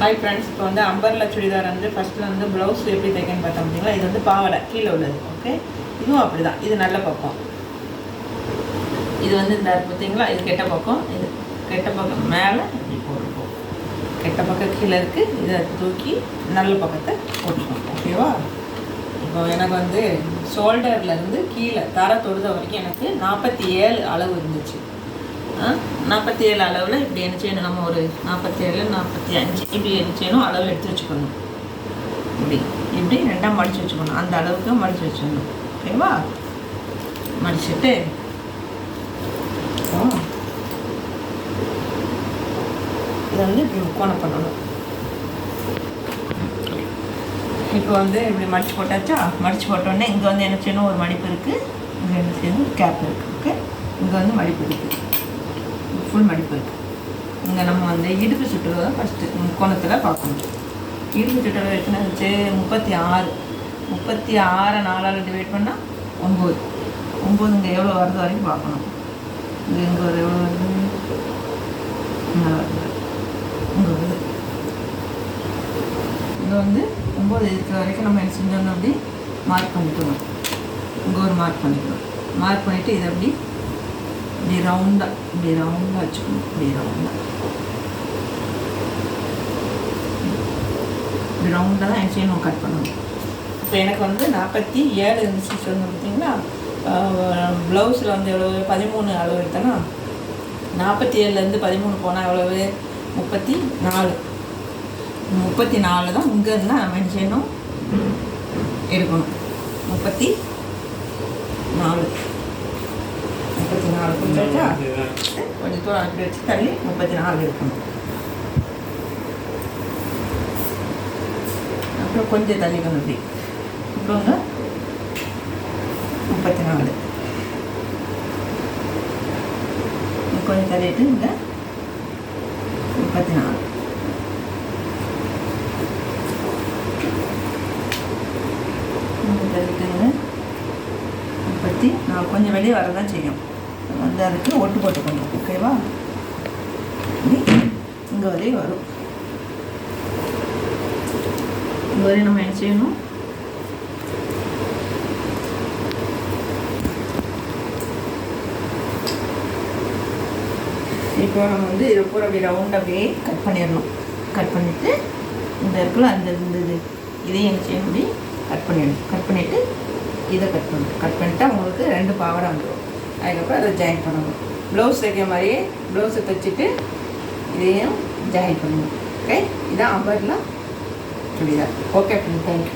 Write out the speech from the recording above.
Hi friends, இப்போ வந்து umbrella churidar வந்து ஃபஸ்ட்டில் வந்து ப்ளவுஸ் எப்படி தைக்கன்னு பார்த்தோம் பார்த்தீங்களா. இது வந்து பாவாடை கீழே உள்ளது. ஓகே, இதுவும் அப்படி தான். இது நல்ல பக்கம், இது வந்து இந்த பார்த்தீங்களா, இது கெட்ட பக்கம், இது கெட்ட பக்கம் மேலே இப்படி போட்டுருக்கோம். கெட்ட பக்கம் கீழே இருக்குது, இதை தூக்கி நல்ல பக்கத்தை போட்டுருக்கோம். ஓகேவா? இப்போ எனக்கு வந்து ஷோல்டர்லேருந்து கீழே தர தொடுத வரைக்கும் எனக்கு 47 அளவு இருந்துச்சு. 47 அளவில் இப்படி என்ன செய்யணும், நம்ம ஒரு 47 45 இப்படி என்ன செய்யணும், அளவு எடுத்து வச்சுக்கணும். இப்படி இப்படி ரெண்டாக மடித்து வச்சுக்கணும், அந்த அளவுக்கு மடித்து வச்சுக்கணும். ஓகேவா? மடிச்சுட்டு இதை வந்து இப்படி முக்கோணம் பண்ணணும். இப்போ வந்து இப்படி மடித்து போட்டாச்சா. மடித்து போட்டோடனே இங்கே வந்து என்ன செய்யணும், ஒரு மடிப்பு இருக்குது, இங்கே என்ன செய்யணும், கேப் இருக்குது. ஓகே, இங்கே வந்து மடிப்பு இருக்குது, ஃபுல் மடிப்பு இருக்குது. இங்கே நம்ம வந்து இடுப்பு சுற்றுவை ஃபஸ்ட்டு முக்கோணத்தில் பார்க்கணும். இடுப்பு சுற்றுவை எத்தனை இருந்துச்சு, 36. 36 4ஆல் டிவைட் பண்ணால் 9. 9 இங்கே எவ்வளோ வருது வரைக்கும் பார்க்கணும். இங்கே ஒரு எவ்வளோ வருது, இங்கே வருது, இங்கே வருது. இங்கே வந்து 9 இருக்கிற வரைக்கும் நம்ம என்ன செஞ்சோம்னா அப்படி மார்க் பண்ணிக்கணும். இங்கே ஒரு மார்க் பண்ணிக்கணும். மார்க் பண்ணிவிட்டு இதை அப்படி இப்படி ரவுண்டாக வச்சுக்கணும். இப்படி ரவுண்டாக தான் என்ன செய்யணும், கட் பண்ணணும். இப்போ எனக்கு வந்து 47 இருந்துச்சு சொன்ன பார்த்தீங்களா. ப்ளவுஸில் வந்து எவ்வளவு 13 அளவு எடுத்தேன்னா, 47லேருந்து 13 போனால் எவ்வளவு 34. 34 தான் இங்கே இருந்தால் நம்ம என்ன செய்யணும், எடுக்கணும். 34 கொடுத்தாச்சா. கொஞ்சம் தூரம் அப்படி வச்சு தள்ளி 34 இருக்கணும். அப்புறம் கொஞ்சம் தள்ளிக்கணும். இப்படி இப்போங்க 34 கொஞ்சம் தள்ளிட்டு இங்கே 34 தள்ளிட்டுங்க 34 கொஞ்சம் வெளியே வரதான் செய்யும். வந்து அதுக்கு ஒட்டு போட்டுக்கணும். ஓகேவா? இங்கே வரையும் வரும். இங்கே வரையும் நம்ம என்ன செய்யணும், இப்போ நம்ம வந்து இதை பூரா அப்படி ரவுண்ட் அப்படியே கட் பண்ணிடணும். கட் பண்ணிவிட்டு இந்த இருக்குல்ல அந்த இருந்தது இதையும் என்ன செய்யணும், அப்படி கட் பண்ணிடணும். கட் பண்ணிவிட்டு இதை கட் பண்ணிட்டா உங்களுக்கு 2 பாவாடை வந்துடும். அதுக்கப்புறம் அதை ஜாயின் பண்ணணும். ப்ளவுஸ் தைக்கிற மாதிரியே ப்ளவுஸை தைச்சிட்டு இதையும் ஜாயின் பண்ணணும். ஓகே, இதான் umbrella churidar. Okay friend, thank you.